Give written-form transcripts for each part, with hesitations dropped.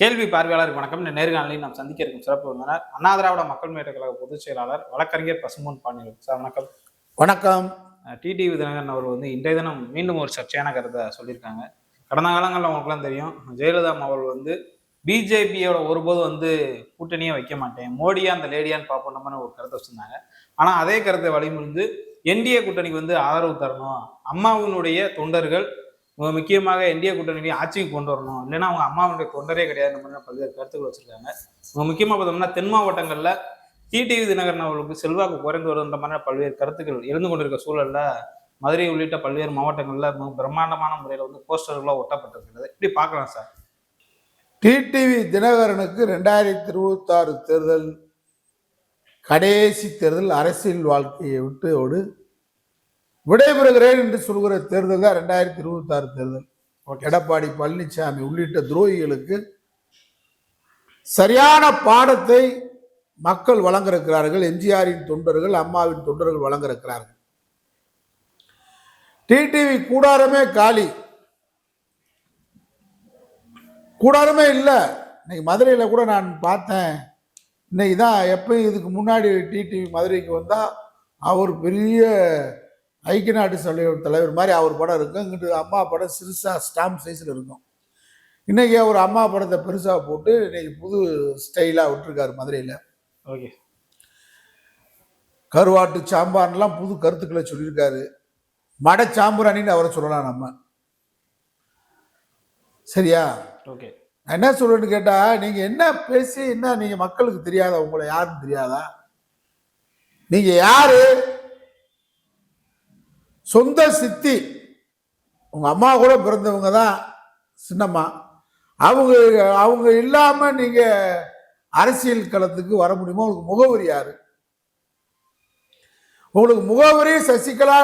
கேள்வி பார்வையாளருக்கு வணக்கம். இந்த நேர்காணலில் நாம் சந்திக்க இருக்கும் சிறப்பு விருந்தினர் அண்ணா திராவிட மக்கள் முன்னேற்ற கழக பொதுச் செயலாளர் வழக்கறிஞர் பசும்பொன் பாண்டியன் சார். வணக்கம். வணக்கம். டிடிவி தினகரன் அவர் இன்றைய தினம் மீண்டும் ஒரு சர்ச்சையான கருத்தை சொல்லியிருக்காங்க. கடந்த காலங்களில் அவங்களுக்குலாம் தெரியும், ஜெயலலிதா அவர்கள் பிஜேபியோட ஒருபோது கூட்டணியே வைக்க மாட்டேன், மோடியா அந்த லேடியான்னு பார்ப்போம் நம்ம ஒரு கருத்தை வச்சிருந்தாங்க. ஆனால் அதே கருத்தை வழிமுறைந்து என்டிஏ கூட்டணிக்கு ஆதரவு தரணும், அம்மாவினுடைய தொண்டர்கள் முக்கியமாக என்டிஏ கூட்டணியை ஆட்சிக்கு கொண்டு வரணும், இல்லைன்னா அவங்க அம்மாவுடைய தொண்டரே கிடையாது, பல்வேறு கருத்துக்கள் வச்சிருக்காங்க. முக்கியமாக பார்த்தோம்னா தென் மாவட்டங்கள்ல டிடிவி தினகரன் அவர்களுக்கு செல்வாக்கு குறைந்து வருகின்ற மாதிரி பல்வேறு கருத்துக்கள் எழுந்து கொண்டிருக்க சூழல்ல மதுரை உள்ளிட்ட பல்வேறு மாவட்டங்கள்ல பிரம்மாண்டமான முறையில் போஸ்டர்களாக ஒட்டப்பட்டிருக்கிறது. இப்படி பார்க்கலாம் சார். டிடிவி தினகரனுக்கு 2026 தேர்தல் கடைசி தேர்தல், அரசியல் வாழ்க்கையை விட்டு விடைபெறுகிறேன் என்று சொல்கிற தேர்தல் தான் 2026 தேர்தல். எடப்பாடி பழனிசாமி உள்ளிட்ட துரோகிகளுக்கு சரியான பாடத்தை மக்கள் வழங்க இருக்கிறார்கள். எம்ஜிஆரின் தொண்டர்கள், அம்மாவின் தொண்டர்கள் வழங்க இருக்கிறார்கள். டிடிவி கூடாரமே காலி, கூடாரமே இல்லை. இன்னைக்கு மதுரையில் கூட நான் பார்த்தேன். இன்னைக்கு தான் எப்பயும் இதுக்கு முன்னாடி டிடிவி மதுரைக்கு வந்தால் அவர் பெரிய ஐக்கிய நாட்டு தலைவர் மாதிரி அவர் படம் இருக்கும். இங்கிட்டு அம்மா படம் சிறுசாக ஸ்டாம்ப் சைஸில் இருக்கும். இன்னைக்கு அவர் அம்மா படத்தை பெருசாக போட்டு இன்னைக்கு புது ஸ்டைலாக விட்டுருக்காரு மதுரையில். ஓகே, கருவாட்டு சாம்பார்லாம் புது கருத்துக்களை சொல்லியிருக்காரு. மட சாம்புரானின்னு அவரை சொல்லலாம் நம்ம. சரியா? ஓகே, நான் என்ன சொல்றேன்னு கேட்டா, நீங்க என்ன பேசி என்ன நீங்க மக்களுக்கு தெரியாதா? உங்களை யாருன்னு தெரியாதா? நீங்க யாரு? சொந்த சித்தி, உங்க அம்மா கூட பிறந்தவங்க தான் சின்னம்மா. அவங்க இல்லாம நீங்க அரசியல் களத்துக்கு வர முடியுமா? உங்களுக்கு முகவரி யாரு? உங்களுக்கு முகவரி சசிகலா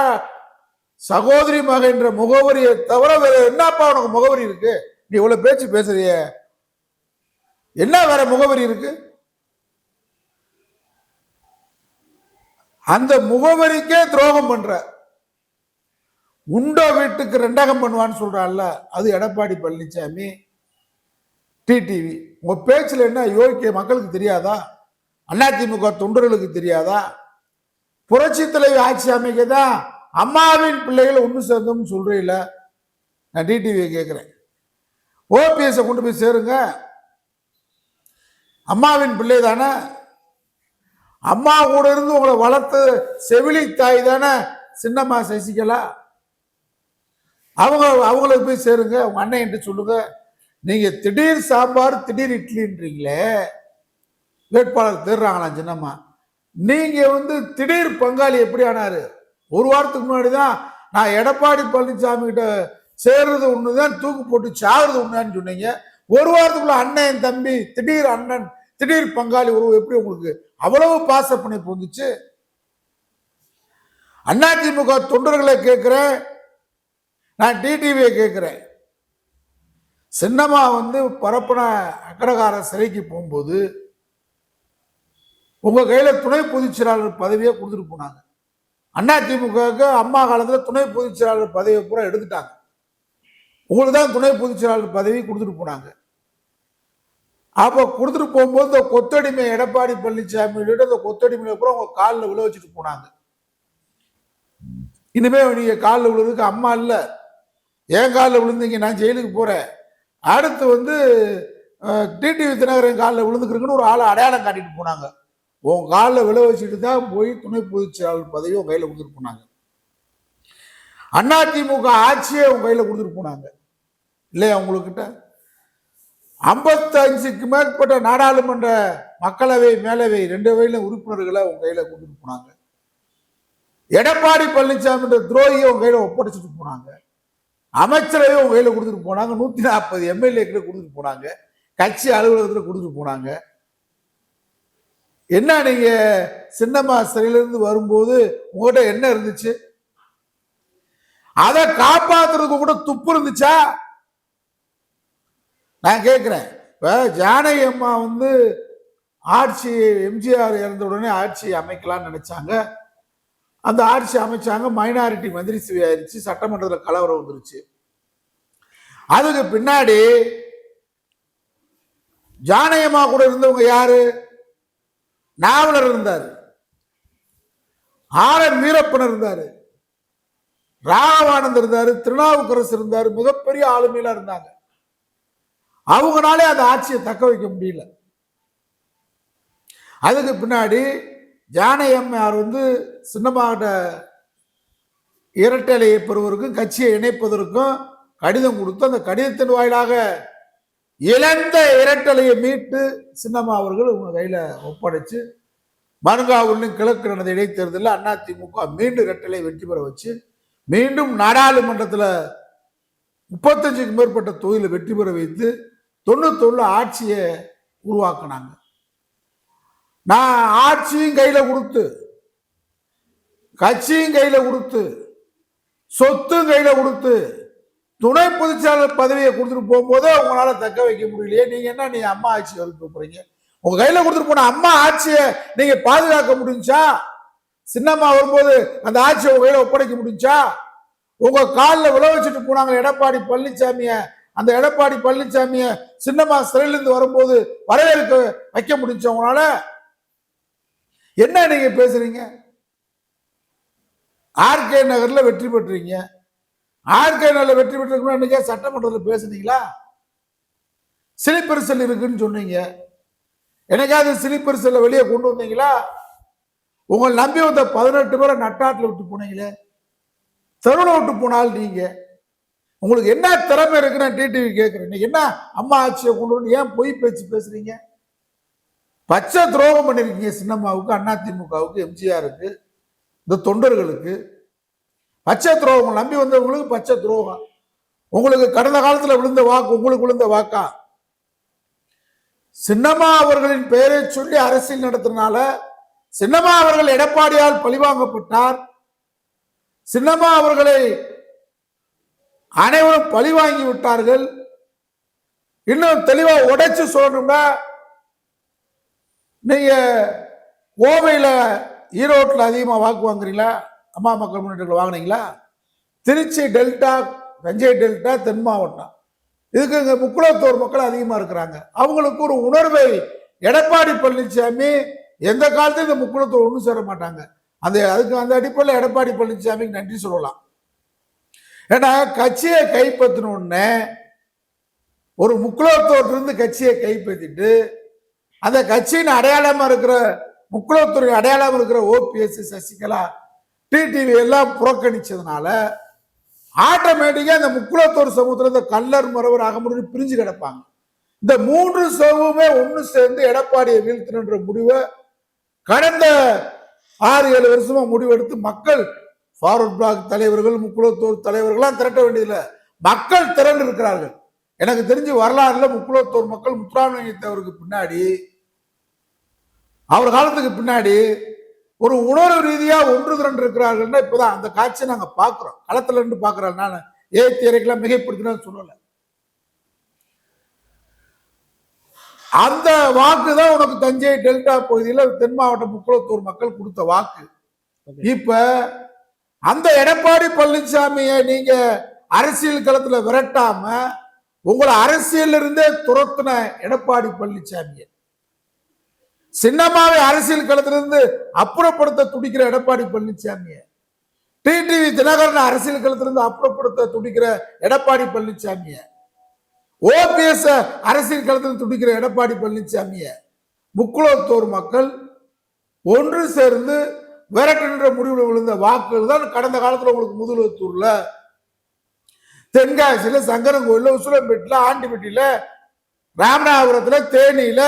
சகோதரி மகன்ற முகவரியை தவிர வேற என்னப்பா உனக்கு முகவரி இருக்கு? நீ இவ்வளவு பேச்சு பேசுறிய, என்ன வேற முகவரி இருக்கு? அந்த முகவரிக்கே துரோகம் பண்ற, உண்ட வீட்டுக்கு ரெண்டகம் பண்ணுவான்னு சொல்றான்ல, அது எடப்பாடி பழனிசாமி, டிடிவி. உங்க பேச்சுல என்ன யோகிக்க மக்களுக்கு தெரியாதா? அதிமுக தொண்டர்களுக்கு தெரியாதா? புரட்சி தலைவி ஆட்சி அமைக்கதான் அம்மாவின் பிள்ளைகளை ஒன்று சேர்ந்தோம்னு சொல்றீங்கள. நான் டிடிவியை கேட்கிறேன், ஓபிஎஸ் கொண்டு போய் சேருங்க. அம்மாவின் பிள்ளை தானே, அம்மா கூட இருந்து உங்களை வளர்த்து செவிலி தாய் தானே சின்னம்மா சசிகலா. அவங்களுக்கு போய் சேருங்க, உங்க அண்ணன் என்று சொல்லுங்க. நீங்க திடீர் சாம்பார் திடீர் இட்லின்றீங்களே, வேட்பாளர் தேடுறாங்களாம் சின்னம்மா. நீங்க திடீர் பங்காளி எப்படி ஆனாரு? ஒரு வாரத்துக்கு முன்னாடி தான் நான் எடப்பாடி பழனிசாமி கிட்ட சேர்றது ஒண்ணுதான், தூக்கு போட்டு சாகுறது ஒண்ணுதான் சொன்னீங்க. ஒரு வாரத்துக்குள்ள அண்ணன் தம்பி, திடீர் அண்ணன் திடீர் பங்காளி உறவு எப்படி உங்களுக்கு அவ்வளவு பாச பிணைப்பு வந்துச்சு? அதிமுக தொண்டர்களை கேட்கிறேன், நான் டிடிவியை கேட்கிறேன். சின்னம்மா பரப்பன அக்கரகார சிறைக்கு போகும்போது உங்க கையில துணை பொதுச் செயலாளர் பதவியை கொடுத்துட்டு போனாங்க. அதிமுக அம்மா காலத்துல துணை பொதுச் செயலாளர் பதவியை பூரா எடுத்துட்டாங்க. உங்களுக்கு தான் துணை பொதுச் செயலாளர் பதவி கொடுத்துட்டு போனாங்க. அப்ப கொடுத்துட்டு போகும்போது இந்த கொத்தடிமை எடப்பாடி பழனிசாமி அந்த கொத்தடிமையை பூரா உங்க காலில் விழ வச்சுட்டு போனாங்க. இனிமே நீங்க காலில் விழுறதுக்கு அம்மா இல்ல, என் காலில் விழுந்தீங்க, நான் ஜெயிலுக்கு போறேன். அடுத்து டிடிவி தினகரன் காலில் விழுந்துக்கிறதுக்குன்னு ஒரு ஆளை அடையாளம் காட்டிட்டு போனாங்க. உன் காலில் விழ வச்சுட்டு தான் போய் துணை பொதுச் செயலாளர் பதவி உன் கையில கொடுத்துட்டு போனாங்க. அதிமுக ஆட்சியே உங்க கையில கொடுத்துட்டு போனாங்க இல்லையா? உங்ககிட்ட 55க்கு மேற்பட்ட நாடாளுமன்ற மக்களவை மேலவை 2 வகையில உறுப்பினர்களை உங்க கையில கொடுத்துட்டு போனாங்க. எடப்பாடி பழனிசாமி துரோகியை உங்க கையில ஒப்படைச்சிட்டு போனாங்க. அமைச்சரவை உங்க கையில கொடுத்துட்டு போனாங்க. 140 எம்எல்ஏக்களை கொடுத்துட்டு போனாங்க. கட்சி அலுவலகத்தில் கொடுத்துட்டு போனாங்க. என்ன நீங்க சின்னம்மா சிறையிலிருந்து வரும்போது உங்ககிட்ட என்ன இருந்துச்சு? அதை காப்பாத்துறதுக்கு கூட துப்பு இருந்துச்சா? நான் கேட்கிறேன். இப்ப ஜானகி அம்மா ஆட்சி, எம்ஜிஆர் இறந்த உடனே ஆட்சி அமைக்கலாம்னு நினைச்சாங்க. அந்த ஆட்சி அமைச்சாங்க, மைனாரிட்டி மந்திரி சபை ஆயிடுச்சு, சட்டமன்றத்தில் கலவரம் வந்துருச்சு. அதுக்கு பின்னாடி ஜானகம்மா கூட இருந்தவங்க யாரு? நாவலர் இருந்தாரு, ஆர்.என். வீரப்பன் இருந்தாரு, ராகவானந்தர் இருந்தாரு, திருநாவுக்கரசு இருந்தாரு, மிகப்பெரிய ஆளுமையில இருந்தாங்க. அவங்களாலே அந்த ஆட்சியை தக்க வைக்க முடியல. அதுக்கு பின்னாடி ஜானகி அம்மையார் சின்னமாகிட்ட இரட்டலையை பெறுவதற்கும் கட்சியை இணைப்பதற்கும் கடிதம் கொடுத்து, அந்த கடிதத்தின் வாயிலாக இழந்த இரட்டலையை மீட்டு சின்னம்மா அவர்கள் உங்க கையில ஒப்படைச்சு, மருங்காவூரிலும் கிழக்கு நடந்த இடைத்தேர்தலில் அதிமுக மீண்டும் இரட்டலை வெற்றி பெற வச்சு, மீண்டும் நாடாளுமன்றத்தில் 35க்கும் மேற்பட்ட தொகுதியில் வெற்றி பெற வைத்து 91 ஆட்சியை உருவாக்குனாங்க. நான் ஆட்சியும் கையில கொடுத்து, கட்சியும் கையில கொடுத்து, சொத்தும் கையில கொடுத்து, துணை பொதுச்செயலாளர் பதவியை கொடுத்துட்டு போகும்போது உங்களால தக்க வைக்க முடியலையே. நீங்க என்ன, நீ அம்மா ஆட்சி வரைக்கும் போறீங்க? உங்க கையில கொடுத்துட்டு போன அம்மா ஆட்சியை நீங்க பாதுகாக்க முடிஞ்சா? சின்னம்மா வரும்போது அந்த ஆட்சியை உங்க கையில ஒப்படைக்க முடிஞ்சா? உங்க காலில் விழ வச்சுட்டு போனாங்க எடப்பாடி பழனிசாமிய, அந்த எடப்பாடி பழனிசாமிய சின்னம்மா சிறையிலிருந்து வரும்போது வரவேற்க வைக்க முடிஞ்சா உங்களால? என்ன நீங்க பேசுறீங்க? ஆர்கே நகர்ல வெற்றி பெற்றீங்க, ஆர்கே நகர்ல வெற்றி பெற்றிருக்கணும். இன்னைக்கே சட்டமன்றத்தில் பேசுனீங்களா? ஸ்லீப்பர் செல் இருக்குன்னு சொன்னீங்க, எனக்காவது ஸ்லீப்பர் செல்ல வெளியே கொண்டு வந்தீங்களா? உங்களை நம்பி வந்த 18 பேரை நட்டாட்டில் விட்டு போனீங்களே, தெருவில் விட்டு போனால் நீங்க, உங்களுக்கு என்ன திறமை இருக்குன்னு டிடிவி கேட்கிறேன். என்ன அம்மா ஆட்சியை கொண்டு வந்து ஏன் பொய் பேச்சு பேசுறீங்க? பச்சை துரோகம் பண்ணிருக்கீங்க சின்னம்மாவுக்கு, அதிமுகவுக்கு, எம்ஜிஆருக்கு, இந்த தொண்டர்களுக்கு பச்சை துரோகம். நம்பி வந்தவங்களுக்கு பச்சை துரோகம். உங்களுக்கு கடந்த காலத்துல விழுந்த வாக்கு உங்களுக்கு விழுந்த வாக்கா? சின்னம்மா அவர்களின் பெயரை சொல்லி அரசியல் நடத்தினால சின்னம்மா அவர்கள் எடப்பாடியால் பழிவாங்கப்பட்டார். சின்னம்மா அவர்களை அனைவரும் பழிவாங்கி விட்டார்கள். இன்னும் தெளிவா உடைச்சு சொல்லணும்னா, நீங்க கோவையில ஈரோட்டில் அதிகமா வாக்கு வாங்குறீங்களா? அம்மா மக்கள் முன்னேற்றத்தில் வாங்கினீங்களா? திருச்சி டெல்டா, தஞ்சை டெல்டா, தென் மாவட்டம், இதுக்கு இங்க முக்குளத்தூர் மக்கள் அதிகமா இருக்கிறாங்க. அவங்களுக்கு ஒரு உணர்வை எடப்பாடி பழனிசாமி எந்த காலத்தையும் இந்த முக்குளத்தூர் ஒன்றும் சேர மாட்டாங்க. அந்த அடிப்படையில் எடப்பாடி பழனிசாமிக்கு நன்றி சொல்லலாம். ஏன்னா கட்சியை கைப்பற்றினோடனே ஒரு முக்குளத்தூர்லேருந்து கட்சியை கைப்பற்றிட்டு அந்த கட்சியின் அடையாளமா இருக்கிற முக்குளத்தூரின் அடையாளம் இருக்கிற ஓபிஎஸ், சசிகலா, டிடிவி எல்லாம் புறக்கணிச்சதுனால ஆட்டோமேட்டிக்கா இந்த முக்குளத்தூர் சமூகத்தில் இந்த கல்லர் மரவர் அகமுடி பிரிஞ்சு கிடப்பாங்க. இந்த 3 சமூகமே ஒன்று சேர்ந்து எடப்பாடியை வீழ்த்தின முடிவை கடந்த 6-7 வருஷமா முடிவெடுத்து மக்கள், ஃபார்வர்ட் பிளாக் தலைவர்கள், முக்குளத்தூர் தலைவர்கள்லாம் திரட்ட வேண்டியதில்லை, மக்கள் திரண்டு இருக்கிறார்கள். எனக்கு தெரிஞ்சு வரலாறுல முக்குளத்தூர் மக்கள் முத்துராமலிங்கத்தவருக்கு பின்னாடி, அவர் காலத்துக்கு பின்னாடி ஒரு உணர்வு ரீதியா ஒன்று திரண்டு இருக்கிறார்கள். இப்பதான் அந்த காட்சியை நாங்க பாக்குறோம், களத்துல இருந்து பாக்குறோம். நான் ஏத்தி இறைக்கெல்லாம் மிகைப்படுத்தினு சொல்லல. அந்த வாக்கு தான் உனக்கு தஞ்சை டெல்டா பகுதியில் தென் மாவட்ட முக்குளத்தூர் மக்கள் கொடுத்த வாக்கு. இப்ப அந்த எடப்பாடி பழனிசாமியை நீங்க அரசியல் களத்துல விரட்டாம உங்களை அரசியல் இருந்தே துரத்துன எடப்பாடி பழனிசாமியை, சின்னம்மாவை அரசியல் களத்திலிருந்து அப்புறப்படுத்த துடிக்கிற எடப்பாடி பழனிசாமியை, டிடிவி தினகரன் அரசியல் களத்திலிருந்து அப்புறப்படுத்த துடிக்கிற எடப்பாடி பழனிசாமியை, ஓபிஎஸ் அரசியல் களத்தில் துடிக்கிற எடப்பாடி பழனிசாமியை முக்குளத்தூர் மக்கள் ஒன்று சேர்ந்து விரட்டுகின்ற முடிவில் விழுந்த வாக்குகள் தான் கடந்த காலத்தில் உங்களுக்கு முதுகுளத்தூர்ல, தென்காசியில, சங்கரங்கோயில, உசுலம்பேட்டில, ஆண்டிப்பட்டியில, ராமநாதபுரத்துல, தேனியில,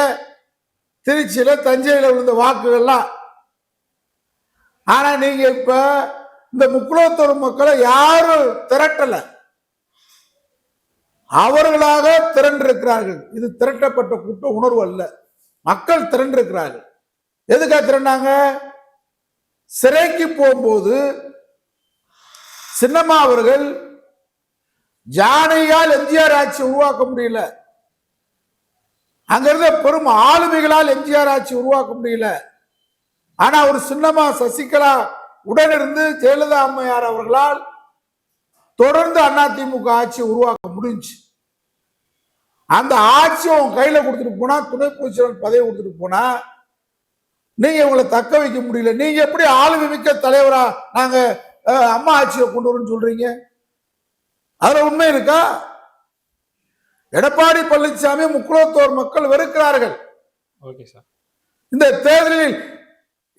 திருச்சியில, தஞ்சையில விழுந்த வாக்குகள்லாம். ஆனா நீங்க இப்ப இந்த முக்குளத்தூர் மக்களை யாரும் திரட்டல, அவர்களாக திரண்டிருக்கிறார்கள். இது திரட்டப்பட்ட கூட்ட உணர்வு அல்ல, மக்கள் திரண்டிருக்கிறார்கள். எதுக்காக திரண்டாங்க? சிறைக்கு போகும்போது சின்னம்மா அவர்கள் ஜானகியால் எம்ஜிஆர் ஆட்சி உருவாக்க முடியல, அங்க இருந்த பெரும் ஆளுமைகளால் எம்ஜிஆர் ஆட்சி உருவாக்க முடியல. ஆனா ஒரு சின்னம்மா, சசிகலா உடனிருந்து ஜெயலலிதா அம்மையார் அவர்களால் தொடர்ந்து அதிமுக ஆட்சி உருவாக்க முடிஞ்சு. அந்த ஆட்சியை உங்க கையில கொடுத்துட்டு போனா, துணை பொதுச்செயலாளர் பதவி கொடுத்துட்டு போனா, நீங்க உங்களை தக்க வைக்க முடியல. நீங்க எப்படி ஆளுமை மிக்க தலைவரா நாங்க அம்மா ஆட்சியை கொண்டு வரோம்னு சொல்றீங்க? அதுல உண்மை இருக்கா? எடப்பாடி பழனிசாமி முக்குளத்தோர் மக்கள் வெறுக்கிறார்கள். Okay sir. இந்த தேர்தலில்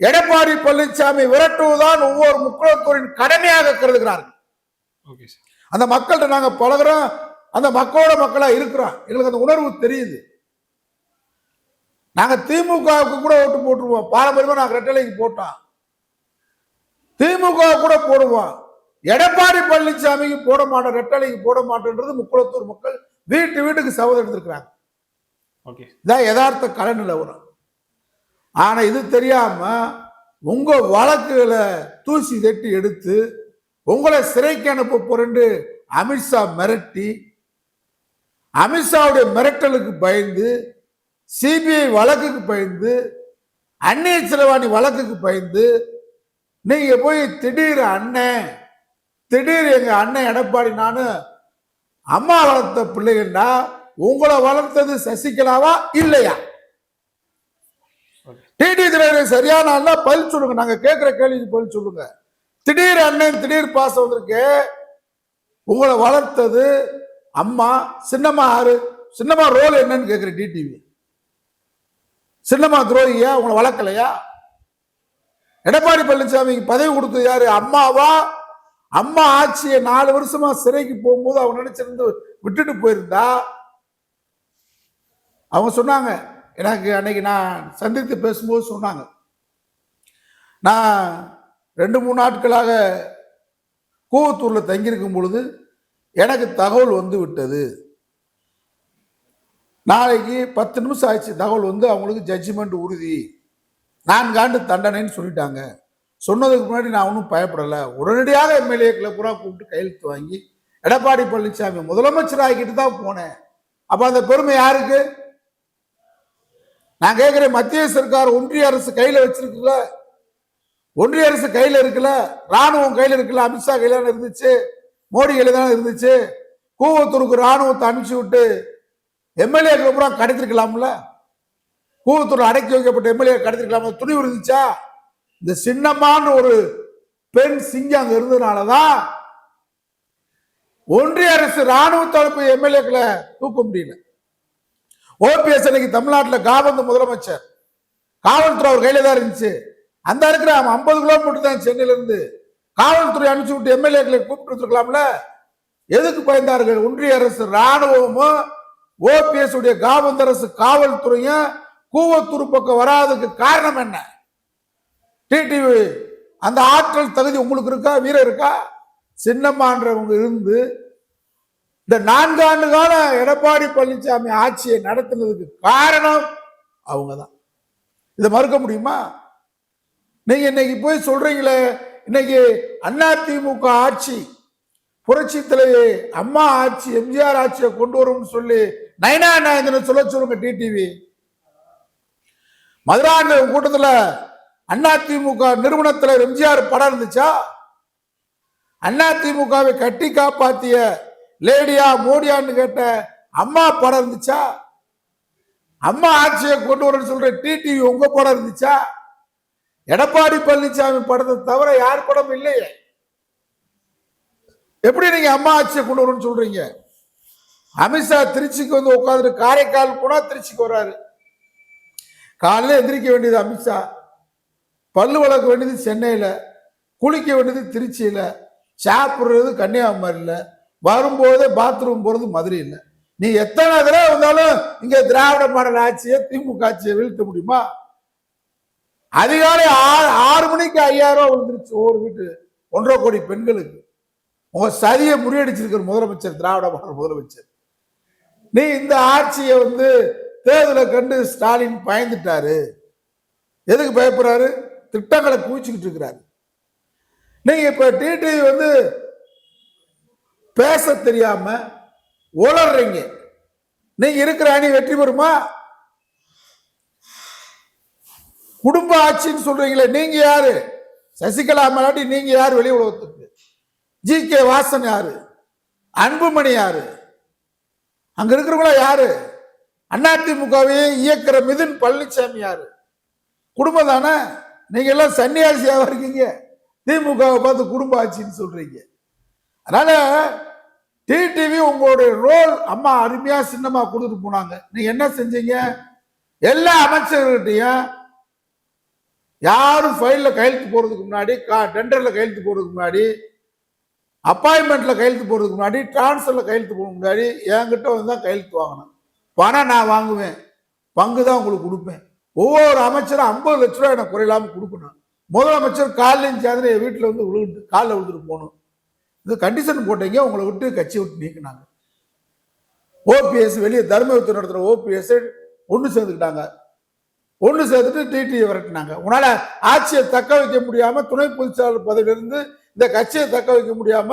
எடப்பாடி பழனிசாமி விரட்டுவதுதான் ஒவ்வொரு முக்குளத்தோரின் கடமையாக கருதுகிறார்கள். Okay sir. அந்த மக்கள்கிட்ட நாங்க பழகுறோம், அந்த மக்களோட மக்களா இருக்கிறோம். எங்களுக்கு அந்த உணர்வு தெரியுது. நாங்க திமுகவுக்கு கூட ஓட்டு போட்டுருவோம். பாரம்பரியமா நாங்க ரெட்டலைக்கு போட்டோம். திமுக கூட போடுவோம். எடப்பாடி பழனிசாமிக்கு போட மாட்டோம், ரெட்டலைக்கு போட மாட்டோன்றது முக்குளத்தூர் மக்கள் வீட்டுக்கு சபதம் எடுத்திருக்கிறாங்க. ஓகே. இதான் யதார்த்த கலை நிலவரம். ஆனா இது தெரியாம உங்க வழக்குகளை தூசி தட்டி எடுத்து உங்களை சிறைக்கு அனுப்ப போறேன்னு அமித்ஷா மிரட்டி, அமித்ஷாவுடைய மிரட்டலுக்கு பயந்து, சிபிஐ வழக்குக்கு பயந்து, அந்நிய செலவாணி வழக்குக்கு பயந்து நீங்க போய் திடீர் எங்க அண்ணன் எடப்பாடி நானு அம்மா வளர்த்த பிள்ளைகள்னா உங்களை வளர்த்தது சசிகலாவா இல்லையா? டிடி தினகரன் சரியான ஆளா பதில் சொல்லுங்க. நாங்க கேட்கிற கேள்விக்கு பதில் சொல்லுங்க. திடீர் அண்ணன் திடீர் பாசம் வந்திருக்கு. உங்களை வளர்த்தது அம்மா. சின்னம்மா யாரு? சின்னம்மா ரோல் என்னன்னு கேட்கிற டிடிவி. சின்னம்மா துரோகியா? உங்களை வளர்க்கலையா? எடப்பாடி பழனிசாமிக்கு பதவி கொடுத்தது யாரு? அம்மாவா? அம்மா ஆட்சியை 4 வருஷமா சிறைக்கு போகும்போது அவங்க நினைச்சிருந்து விட்டுட்டு போயிருந்தா, அவங்க சொன்னாங்க, எனக்கு அன்னைக்கு நான் சந்தித்து பேசும்போது சொன்னாங்க, நான் 2-3 நாட்களாக கூவத்தூர்ல தங்கியிருக்கும் பொழுது எனக்கு தகவல் வந்து விட்டது. நாளைக்கு 10 நிமிஷம் ஆயிடுச்சு தகவல் வந்து அவங்களுக்கு ஜட்ஜ்மெண்ட் உறுதி, 4 ஆண்டு தண்டனைன்னு சொல்லிட்டாங்க. சொன்னதுக்கு முன்னாடி நான் ஒன்றும் பயப்படலை. உடனடியாக எம்எல்ஏக்களை பூரா கூப்பிட்டு கையெழுத்து வாங்கி எடப்பாடி பழனிசாமி முதலமைச்சர் ஆகிக்கிட்டு தான் போனேன். அப்ப அந்த பெருமை யாருக்கு? நான் கேட்கிறேன், மத்திய சர்க்கார் ஒன்றிய அரசு கையில வச்சிருக்குல்ல, ஒன்றிய அரசு கையில இருக்குல்ல, ராணுவம் கையில இருக்குல்ல, அமித்ஷா கையில இருந்துச்சு, மோடி கையில தானே இருந்துச்சு. கூவத்தூருக்கு ராணுவத்தை அனுப்பிச்சு விட்டு எம்எல்ஏக்களை பூரா கடத்திருக்கலாம்ல, கூவத்தூர் அடக்கி வைக்கப்பட்ட எம்எல்ஏ கடத்திருக்கலாமா? துணிவு இருந்துச்சா? இந்த சின்னமான ஒரு பெண் சிங்கம் அங்க இருந்ததுனாலதான் ஒன்றிய அரசு ராணுவ தரப்பு எம்எல்ஏக்களை தூக்க முடியல. ஓபிஎஸ் அன்னைக்கு தமிழ்நாட்டில் காபந்து முதலமைச்சர், காவல்துறை அவர் கையில தான் இருந்துச்சு. அந்த இருக்கிற 50 கிலோமீட்டர் தான் சென்னையில இருந்து காவல்துறை அனுப்பிச்சு விட்டு எம்எல்ஏக்களை கூப்பிட்டு இருக்கலாம்ல. எதுக்கு பயந்தார்கள்? ஒன்றிய அரசு ராணுவமும் ஓபிஎஸ் உடைய காபந்து அரசு காவல்துறையும் கூவத்தூர் பக்கம் வராதுக்கு காரணம் என்ன? டிடிவி அந்த ஆற்றல் தகுதி உங்களுக்கு இருக்கா? வீரம் இருக்கா? சின்னம்மான்றவங்க இருந்து இந்த 4 ஆண்டு கால எடப்பாடி பழனிசாமி ஆட்சியை நடத்தினதுக்கு காரணம் அவங்கதான். இதை மறுக்க முடியுமா? நீங்க இன்னைக்கு போய் சொல்றீங்களே, இன்னைக்கு அதிமுக ஆட்சி புரட்சி தலைவி அம்மா ஆட்சி எம்ஜிஆர் ஆட்சியை கொண்டு வரும்னு சொல்லி நயனா நாயந்தனை சொல்லுங்க. டிடிவி மதுராந்த கூட்டத்துல அதிமுக நிறுவன தலைவர் எம்ஜிஆர் படம் இருந்துச்சா? அதிமுகவை கட்டி காப்பாத்திய லேடியா மோடியான்னு கேட்ட அம்மா படம் இருந்துச்சா? அம்மா ஆட்சியை கொண்டு வர சொல்ற டிடிவி உங்க படம் இருந்துச்சா? எடப்பாடி பழனிசாமி படத்தை தவிர யார் படம் இல்லையே. எப்படி நீங்க அம்மா ஆட்சியை கொண்டு வரணும்னு சொல்றீங்க? அமித்ஷா திருச்சிக்கு வந்து உட்காந்துட்டு காரைக்கால் போனா திருச்சிக்கு வர்றாரு. காலையில எந்திரிக்க வேண்டியது அமித்ஷா, பல்லு வளர்க்க வேண்டியது சென்னையில, குளிக்க வேண்டியது திருச்சியில, சாப்பிடுறது கன்னியாகுமரியில, வரும்போதே பாத்ரூம் போறது மதுரையில். நீ எத்தனை தடவை வந்தாலும் இங்க திராவிட மாடல் ஆட்சியை திமுக ஆட்சியை வீழ்த்த முடியுமா? அதிகாலை 6 மணிக்கு 5000 ரூபாய் விழுந்துருச்சு ஒவ்வொரு வீட்டு 1.5 கோடி பெண்களுக்கு. உங்க சதியை முறியடிச்சிருக்கிற முதலமைச்சர், திராவிட மாடல் முதலமைச்சர். நீ இந்த ஆட்சியை வந்து தேர்தலை கண்டு ஸ்டாலின் பயந்துட்டாரு. எதுக்கு பயப்படுறாரு? திட்டங்களை குவிச்சுக்கிட்டு இருக்கிறாரு. நீங்க இப்ப டிடிவி வந்து பேச தெரியாம உளறீங்க. நீங்க இருக்கிற அணி வெற்றி பெறுமா? குடும்ப ஆட்சின்னு சொல்றீங்களே, நீங்க யாரு? சசிகலா மேலாட்டி நீங்க யாரு? வெளி உலகத்துக்கு ஜி கே வாசன் யாரு? அன்புமணி யாரு? அங்க இருக்கிறவங்களா யாரு? அதிமுகவையே இயக்கிற மிதுன் பழனிசாமி யாரு? குடும்பம் தானே. நீங்க எல்லாம் சன்னியாசியாவா இருக்கீங்க, திமுகவை பார்த்து குடும்ப ஆட்சின்னு சொல்றீங்க. அதனால டிடிவி உங்களுடைய ரோல் அம்மா அருமையா சின்னமா கொடுத்துட்டு போனாங்க. நீங்க என்ன செஞ்சீங்க? எல்லா அமைச்சர்கிட்டையும் யாரும் ஃபைல்ல கையெழுத்து போறதுக்கு முன்னாடி, டெண்டர்ல கையெழுத்து போறதுக்கு முன்னாடி, அப்பாயின்மெண்ட்ல கையெழுத்து போறதுக்கு முன்னாடி, டிரான்ஸ்ஃபர்ல கையெழுத்து போறதுக்கு முன்னாடி என்கிட்ட வந்து தான் கையெழுத்து வாங்கணும். பணம் நான் வாங்குவேன், பங்கு தான் உங்களுக்கு கொடுப்பேன். ஒவ்வொரு அமைச்சரும் 50 லட்ச ரூபாய் எனக்கு குறையில்லாம கொடுக்கணும். முதலமைச்சர் காலையும் சேர்ந்து என் வீட்டில் வந்து விழுந்து காலில் விழுந்துட்டு போகணும். இது கண்டிஷன் போட்டீங்க, உங்களை விட்டு கட்சி விட்டு நீக்கினாங்க. ஓபிஎஸ் வெளியே தர்மயுத்தம் நடத்துற ஓபிஎஸ் ஒன்று சேர்ந்துக்கிட்டாங்க. ஒன்று சேர்த்துட்டு டிடியை விரட்டினாங்க. உன்னால ஆட்சியை தக்க வைக்க முடியாம, துணை பொதுச்செயலாளர் பதவியிலிருந்து இந்த கட்சியை தக்க வைக்க முடியாம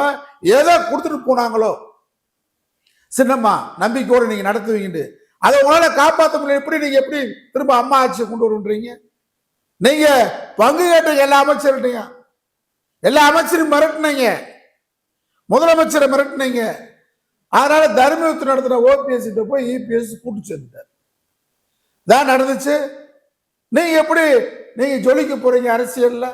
ஏதோ கொடுத்துட்டு போனாங்களோ சின்னம்மா நம்பிக்கையோடு நீங்க நடத்துவீங்க. அதை உங்களால காப்பாற்ற முடியல. எப்படி நீங்க எப்படி திரும்ப அம்மா ஆட்சியை கொண்டு வருவீங்க? நீங்க பங்கு கேட்ட எல்லா அமைச்சர்கிட்டையும் எல்லா அமைச்சரும் மிரட்டினீங்க, முதலமைச்சரை மிரட்டினீங்க. அதனால தர்மயுத்தம் நடத்துற ஓபிஎஸ் கிட்ட போய் இபிஎஸ் கூட்டு சேர்ந்துட்டார். தான் நடந்துச்சு. நீங்க எப்படி நீங்க ஜொலிக்க போறீங்க அரசியல்ல?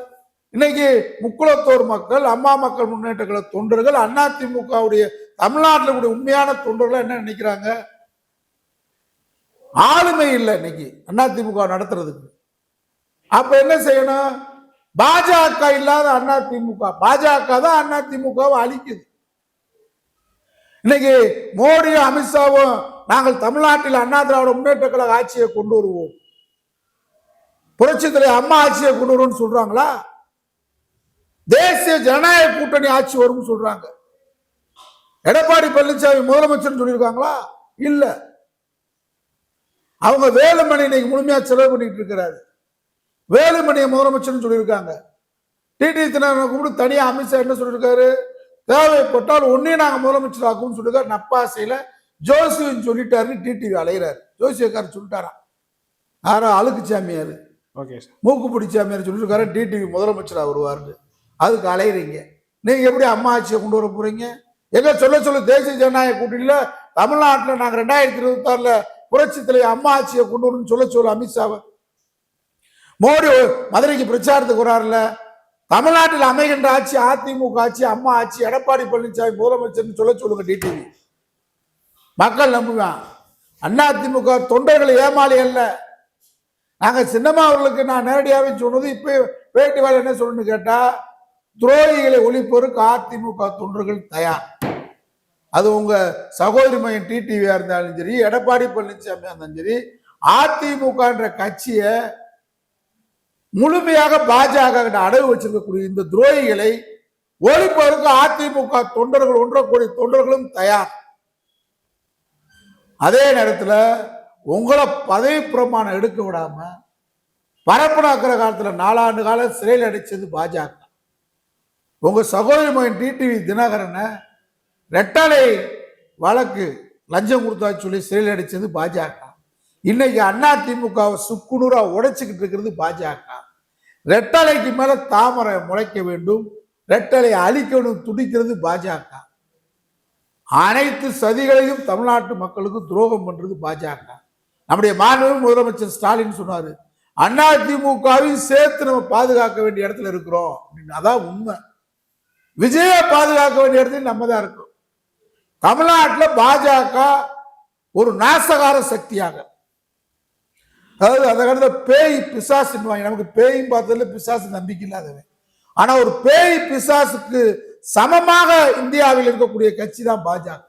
இன்னைக்கு முக்குளத்தோர் மக்கள், அம்மா மக்கள் முன்னேற்ற கழக தொண்டர்கள், அதிமுகவுடைய தமிழ்நாட்டில் உண்மையான தொண்டர்கள் என்ன நினைக்கிறாங்க? ஆளுமை இல்லை இன்னைக்கு அதிமுக நடத்துறதுக்கு. அப்ப என்ன செய்யணும்? பாஜக இல்லாத அதிமுக, பாஜக தான் அதிமுகவை அழிக்குது. இன்னைக்கு மோடியும் அமித்ஷாவும் நாங்கள் தமிழ்நாட்டில் அண்ணா திராவிட முன்னேற்ற கழக ஆட்சியை கொண்டு வருவோம், புரட்சி தலைவர் அம்மா ஆட்சியை கொண்டு வருவோம்னு சொல்றாங்களா? தேசிய ஜனநாயக கூட்டணி ஆட்சி வரும் சொல்றாங்க. எடப்பாடி பழனிசாமி முதலமைச்சர் சொல்லியிருக்காங்களா? இல்ல. அவங்க வேலுமணி இன்னைக்கு முழுமையா செலவு பண்ணிட்டு இருக்கிறாரு. வேலுமணியை முதலமைச்சர் சொல்லியிருக்காங்க. டிடி தினகரனை கூப்பிட்டு தனியா அமித்ஷா என்ன சொல்லியிருக்காரு? தேவைப்பட்டால் ஒன்னே நாங்க முதலமைச்சர் ஆக்கும்னு சொல்லிருக்காரு. நப்பாசையில ஜோசியன் சொல்லிட்டாருன்னு டிடிவி அலைகிறாரு. ஜோசியக்காரர் சொல்லிட்டாரா? யாரோ அழுக்கு சாமியாரு, மூக்குப்பிடி சாமியார் சொல்லியிருக்காரு டிடிவி முதலமைச்சராக வருவாரு. அதுக்கு அலையிறீங்க. நீங்க எப்படி அம்மா ஆட்சியை கொண்டு வர போறீங்க? எங்க சொல்ல தேசிய ஜனநாயக கூட்டணியில தமிழ்நாட்டில் நாங்க 2026 புரட்சி தலைவர் அம்மா ஆட்சியை கொண்டு வரணும்னு சொல்ல அமித்ஷாவை. மோடி மதுரைக்கு பிரச்சாரத்துக்கு வராருல, தமிழ்நாட்டில் அமைகின்ற ஆட்சி அதிமுக ஆட்சி, அம்மா ஆட்சி, எடப்பாடி பழனிசாமி முதலமைச்சர் சொல்லுங்க டிடிவி. மக்கள் நம்புவான். அதிமுக தொண்டர்கள் ஏமாளி அல்ல. நாங்க சின்னம்மா அவர்களுக்கு நான் நேரடியாவே சொன்னது, இப்ப பேட்டி வேலை என்ன சொல்லணும்னு கேட்டா, துரோகிகளை ஒழிப்பதற்கு அதிமுக தொண்டர்கள் தயார். அது உங்க சகோதரி மையம் டிடிவியா இருந்தாலும் சரி, எடப்பாடி பழனிசாமியா இருந்தாலும் சரி, அதிமுக என்ற கட்சியை முழுமையாக பாஜக அடகு வச்சிருக்கக்கூடிய இந்த துரோகிகளை ஒழிப்பதற்கு அதிமுக தொண்டர்கள் 1.5 கோடி தொண்டர்களும் தயார். அதே நேரத்தில் உங்களை பதவி பிரமாணம் எடுக்க விடாம பரப்பனாக்கிற காலத்துல 4 ஆண்டு காலம் சிறையில் அடைச்சது பாஜக. உங்க சகோதரி மகன் டிடிவி தினகரனை ரெட்டலை வழக்கு லஞ்சம் கொடுத்தா சொல்லி சிறையில் அடைச்சது பாஜக. இன்னைக்கு அதிமுகவை சுக்குநூறா உடைச்சுக்கிட்டு இருக்கிறது பாஜக. ரெட்டலைக்கு மேல தாமரை முளைக்க வேண்டும், ரெட்டலை அழிக்கணும் துடிக்கிறது பாஜக. அனைத்து சதிகளையும் தமிழ்நாட்டு மக்களுக்கு துரோகம் பண்றது பாஜக. நம்முடைய மாண்புமிகு முதலமைச்சர் ஸ்டாலின் சொன்னாரு, அதிமுகவையும் சேர்த்து நம்ம பாதுகாக்க வேண்டிய இடத்துல இருக்கிறோம் அப்படின்னு. அதான் உண்மை. விஜய பாதுகாக்க வேண்டிய இடத்துல நம்ம தான் இருக்கோம். தமிழ்நாட்டில் பாஜக ஒரு நாசகார சக்தியாக, அதாவது அந்த காலத்துல பேய் பிசாசுன்னு வாங்க, நமக்கு பேயும் பார்த்ததுல பிசாசு நம்பிக்கை இல்லாதவன். ஆனா ஒரு பேய் பிசாசுக்கு சமமாக இந்தியாவில் இருக்கக்கூடிய கட்சி தான் பாஜக.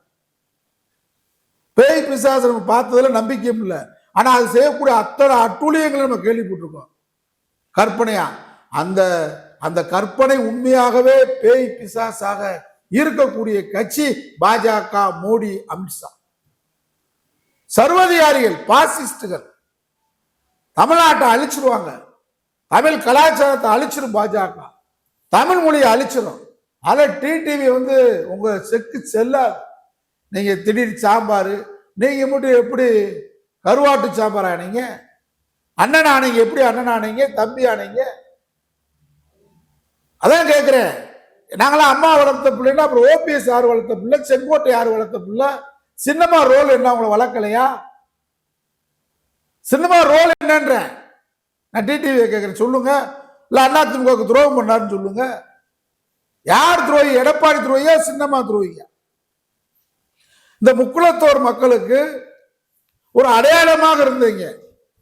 பேய் பிசாசு நம்ம பார்த்ததுல நம்பிக்கையும் இல்லை. ஆனா அது செய்யக்கூடிய அத்தனை அட்டூழியங்களை நம்ம கேள்விப்பட்டிருக்கோம் கற்பனையா. அந்த அந்த கற்பனை உண்மையாகவே பேய் பிசாசாக இருக்கக்கூடிய கட்சி பாஜக, மோடி, அமித்ஷா. சர்வதிகாரிகள், பாசிஸ்டுகள் தமிழ்நாட்டை அழிச்சிருவாங்க. தமிழ் கலாச்சாரத்தை அழிச்சிரும் பாஜக, தமிழ் மொழியை அழிச்சிரும். அதை டிடிவி உங்க செக்கு செல்லாது. நீங்க திடீர் சாம்பார், நீங்க மட்டும் எப்படி கருவாட்டு சாம்பார் ஆனீங்க? அண்ணன் ஆனீங்க, எப்படி அண்ணன் ஆனீங்க, தம்பி ஆனீங்க? அதான் கேட்கிறேன். நாங்களாம் அம்மா வளர்த்த பிள்ளைன்னா அப்புறம் ஓபிஎஸ் யார் வளர்த்த பிள்ளை, செங்கோட்டை யார் வளர்த்த பிள்ளை, சின்னம்மா ரோல் என்ன உங்களை வளர்க்கலையா? சின்னம்மா ரோல் என்னன்ற நான் டிடிவி கேட்கிறேன், சொல்லுங்க. இல்ல அதிமுகவுக்கு துரோகம் பண்ணாருன்னு சொல்லுங்க. யார் துரோகி? எடப்பாடி துரோகியா, சின்னம்மா துரோகியா? இந்த முக்குளத்தோர் மக்களுக்கு ஒரு அடையாளமாக இருந்தீங்க.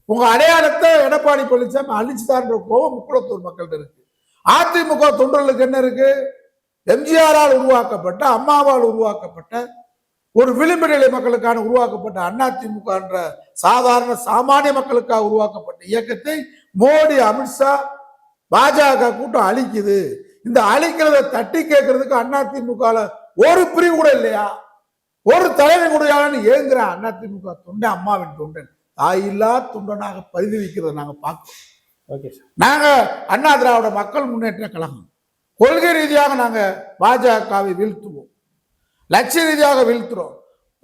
உங்க அடையாளத்தை எடப்பாடி பழனிசாமி அழிச்சுதான்ற கோபம் முக்குளத்தூர் மக்கள்கிட்ட இருக்கு. அதிமுக தொண்டர்களுக்கு என்ன இருக்கு? எம்ஜிஆரால் உருவாக்கப்பட்ட, அம்மாவால் உருவாக்கப்பட்ட, ஒரு விளிம்பு நிலை மக்களுக்கான உருவாக்கப்பட்ட அதிமுக என்ற சாதாரண சாமானிய மக்களுக்காக உருவாக்கப்பட்ட இயக்கத்தை மோடி, அமித்ஷா, பாஜக கூட்டம் அழிக்குது. இந்த அழிக்கிறத தட்டி கேட்கறதுக்கு அதிமுக ஒரு பிரிவு கூட இல்லையா? ஒரு தலைமை கூடையாளன்னு ஏங்குற அதிமுக தொண்டன், அம்மாவின் தொண்டன், தாயில்லா தொண்டனாக பரிதவிக்கிறத நாங்க பார்க்கிறோம். Okay sir. நாங்க அண்ணா திராவிட மக்கள் முன்னேற்ற கழகம் கொள்கை ரீதியாக நாங்க பாஜகவை வீழ்த்துவோம், லட்சிய ரீதியாக வீழ்த்துறோம்.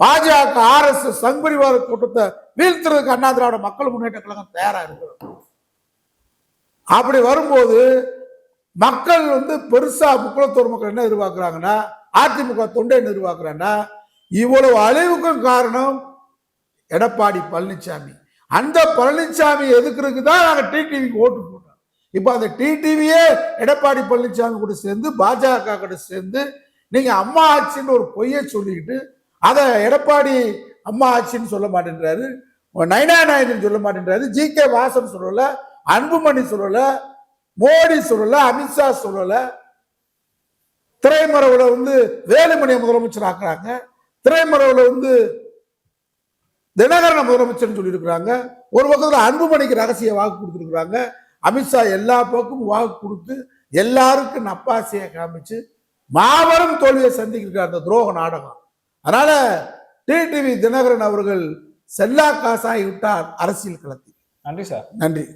பாஜக, RSS சங்பரிவார கூட்டத்தை வீழ்த்துறதுக்கு அண்ணா திராவிட மக்கள் முன்னேற்ற கழகம் தயாரா இருக்கிறோம். அப்படி வரும்போது மக்கள் பெருசா முக்குளத்தூர் மக்கள் என்ன எதிர்பார்க்கிறாங்கன்னா, அதிமுக தொண்டை என்ன எதிர்பார்க்கிறாங்கன்னா, இவ்வளவு அழிவுக்கும் காரணம் எடப்பாடி பழனிசாமி. அந்த பழனிசாமி எதுக்குறதுக்கு தான் நாங்க டிடிவிக்கு ஓட்டு போட்டோம். இப்ப அந்த டிடிவியே எடப்பாடி பழனிசாமி கூட சேர்ந்து, பாஜக கூட சேர்ந்து, நீங்க அம்மா ஆட்சின்னு ஒரு பொய்யை சொல்லிக்கிட்டு, அதை எடப்பாடி அம்மா ஆட்சின்னு சொல்ல மாட்டேன்றாரு, நைனா நாயுடு சொல்ல மாட்டேன்றாரு, GK வாசன் சொல்லல, அன்புமணி சொல்லல, மோடி சொல்லல, அமித்ஷா சொல்லல. திரைமறைவுல வேலுமணியை முதலமைச்சர் ஆக்குறாங்க, திரைமறைவுல தினகரனை முதலமைச்சர் சொல்லி இருக்கிறாங்க. ஒரு பக்கத்துல அன்புமணிக்கு ரகசிய வாக்கு கொடுத்துருக்காங்க. அமித்ஷா எல்லா பக்கமும் வாக்கு கொடுத்து எல்லாருக்கும் நப்பாசையை காமிச்சு மாபெரும் தோல்வியை சந்திக்கிறார் அந்த துரோக நாடகம். அதனால டிடிவி தினகரன் அவர்கள் செல்லா காசாகி விட்டார் அரசியல் களத்தில். நன்றி சார். நன்றி.